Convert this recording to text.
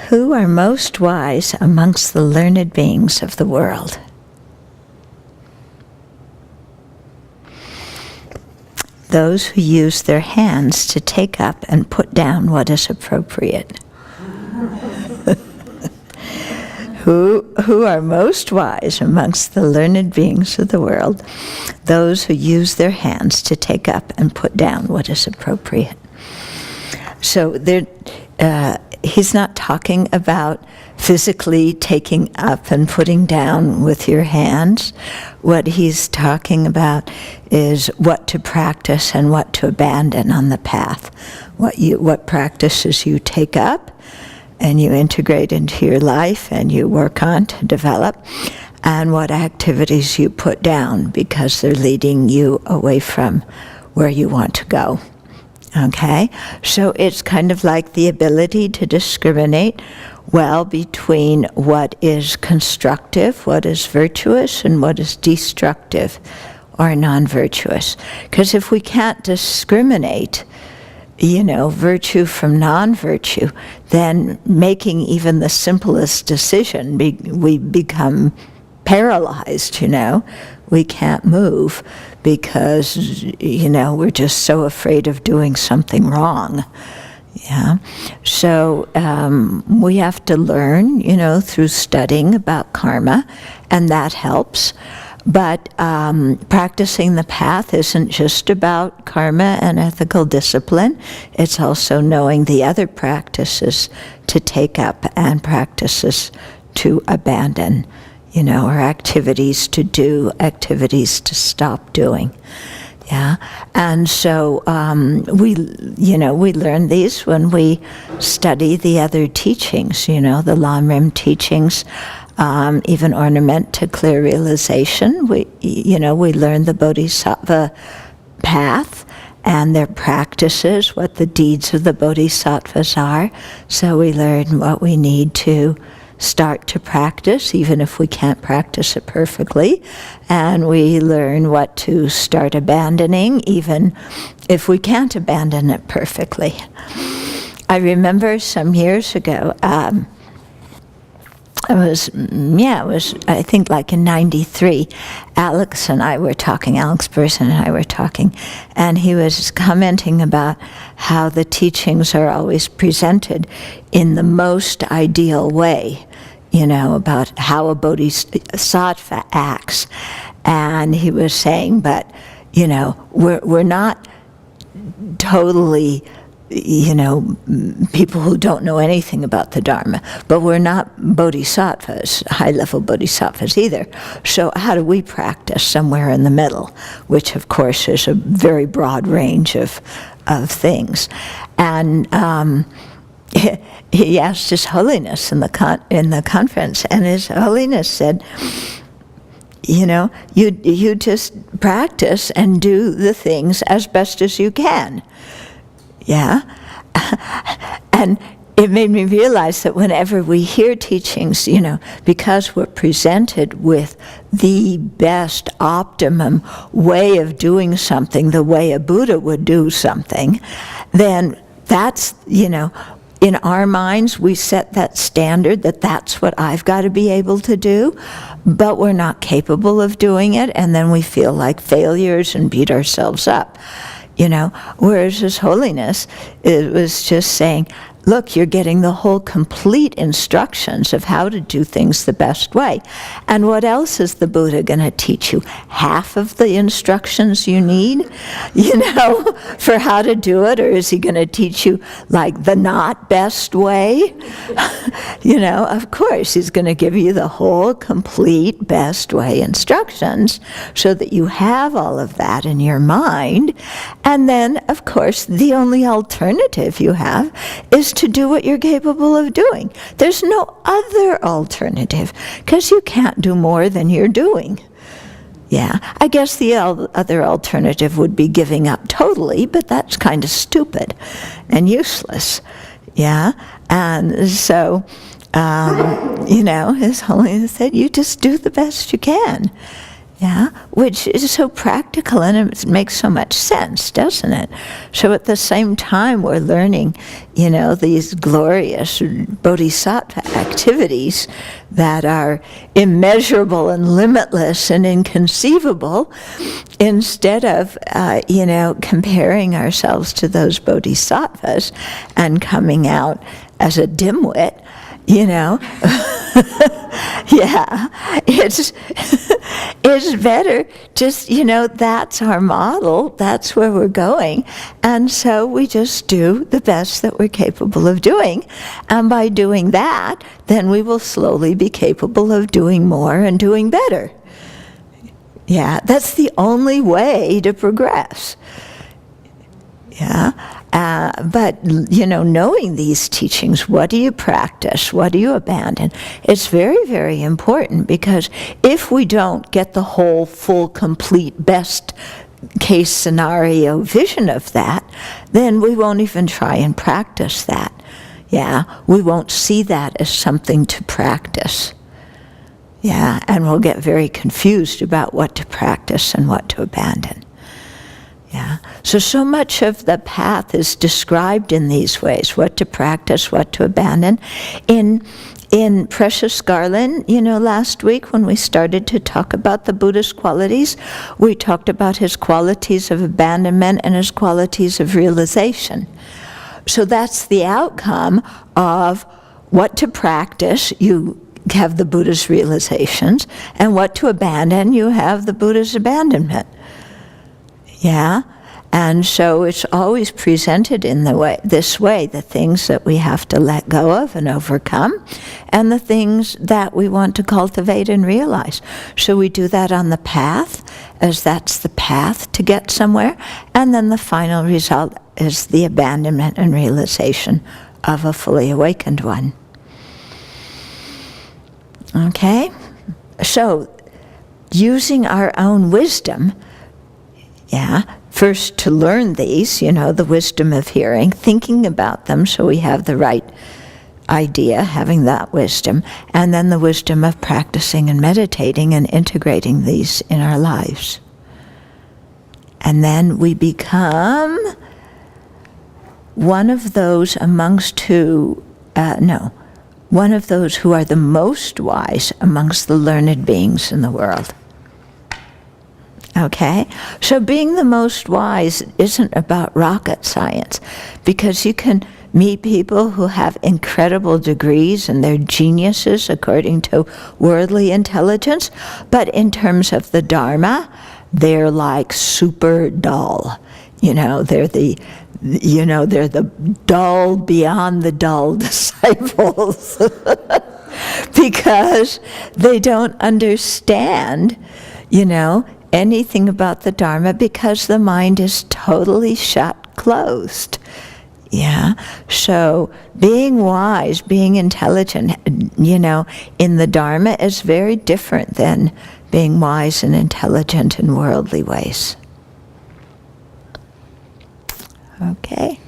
Who are most wise amongst the learned beings of the world? Those who use their hands to take up and put down what is appropriate. Who are most wise amongst the learned beings of the world? Those who use their hands to take up and put down what is appropriate. So he's not talking about physically taking up and putting down with your hands. What he's talking about is what to practice and what to abandon on the path. What practices you take up and you integrate into your life and you work on to develop, and what activities you put down because they're leading you away from where you want to go. Okay? So it's kind of like the ability to discriminate well between what is constructive, what is virtuous, and what is destructive or non-virtuous. Because if we can't discriminate, virtue from non-virtue, then making even the simplest decision, we become paralyzed, We can't move because, we're just so afraid of doing something wrong. Yeah. So we have to learn, through studying about karma, and that helps. But practicing the path isn't just about karma and ethical discipline. It's also knowing the other practices to take up and practices to abandon, or activities to do, activities to stop doing. Yeah, and so we learn these when we study the other teachings, the Lamrim teachings, even ornament to clear realization. We learn the Bodhisattva path and their practices, what the deeds of the Bodhisattvas are. So we learn what we need to start to practice, even if we can't practice it perfectly. And we learn what to start abandoning, even if we can't abandon it perfectly. I remember some years ago, it was I think like in 93, Alex Burson and I were talking, and he was commenting about how the teachings are always presented in the most ideal way, about how a bodhisattva acts. And he was saying, but, we're not totally people who don't know anything about the Dharma, but we're not bodhisattvas, high-level bodhisattvas either. So how do we practice somewhere in the middle, which of course is a very broad range of things. And he asked His Holiness in the conference, and His Holiness said, you just practice and do the things as best as you can. Yeah, and it made me realize that whenever we hear teachings, because we're presented with the best optimum way of doing something, the way a Buddha would do something, then that's, in our minds, we set that standard that that's what I've got to be able to do, but we're not capable of doing it, and then we feel like failures and beat ourselves up. Whereas His Holiness, it was just saying, look, you're getting the whole complete instructions of how to do things the best way. And what else is the Buddha going to teach you? Half of the instructions you need, for how to do it? Or is he going to teach you, like, the not best way? Of course, he's going to give you the whole complete best way instructions so that you have all of that in your mind. And then, of course, the only alternative you have is to do what you're capable of doing. There's no other alternative, because you can't do more than you're doing. Yeah, I guess the other alternative would be giving up totally, but that's kind of stupid and useless. Yeah, and so, His Holiness said, you just do the best you can. Yeah, which is so practical, and it makes so much sense, doesn't it? So at the same time we're learning, these glorious bodhisattva activities that are immeasurable and limitless and inconceivable, instead of, comparing ourselves to those bodhisattvas and coming out as a dimwit, yeah, it's better just, that's our model, that's where we're going, and so we just do the best that we're capable of doing, and by doing that, then we will slowly be capable of doing more and doing better. Yeah, that's the only way to progress. Yeah, but, knowing these teachings, what do you practice? What do you abandon? It's very, very important, because if we don't get the whole, full, complete, best case scenario vision of that, then we won't even try and practice that. Yeah, we won't see that as something to practice. Yeah, and we'll get very confused about what to practice and what to abandon. Yeah. So much of the path is described in these ways: what to practice, what to abandon. In Precious Garland, last week when we started to talk about the Buddha's qualities, we talked about his qualities of abandonment and his qualities of realization. So that's the outcome of what to practice. You have the Buddha's realizations, and what to abandon, you have the Buddha's abandonment. Yeah, and so it's always presented in this way, the things that we have to let go of and overcome, and the things that we want to cultivate and realize. So we do that on the path, as that's the path to get somewhere, and then the final result is the abandonment and realization of a fully awakened one. Okay? So, using our own wisdom, first to learn these, the wisdom of hearing, thinking about them so we have the right idea, having that wisdom, and then the wisdom of practicing and meditating and integrating these in our lives. And then we become one of those one of those who are the most wise amongst the learned beings in the world. Okay? So being the most wise isn't about rocket science, because you can meet people who have incredible degrees and they're geniuses according to worldly intelligence, but in terms of the Dharma, they're like super dull. They're the dull beyond the dull disciples because they don't understand, anything about the Dharma, because the mind is totally closed. Yeah. So being wise, being intelligent, in the Dharma is very different than being wise and intelligent in worldly ways. Okay.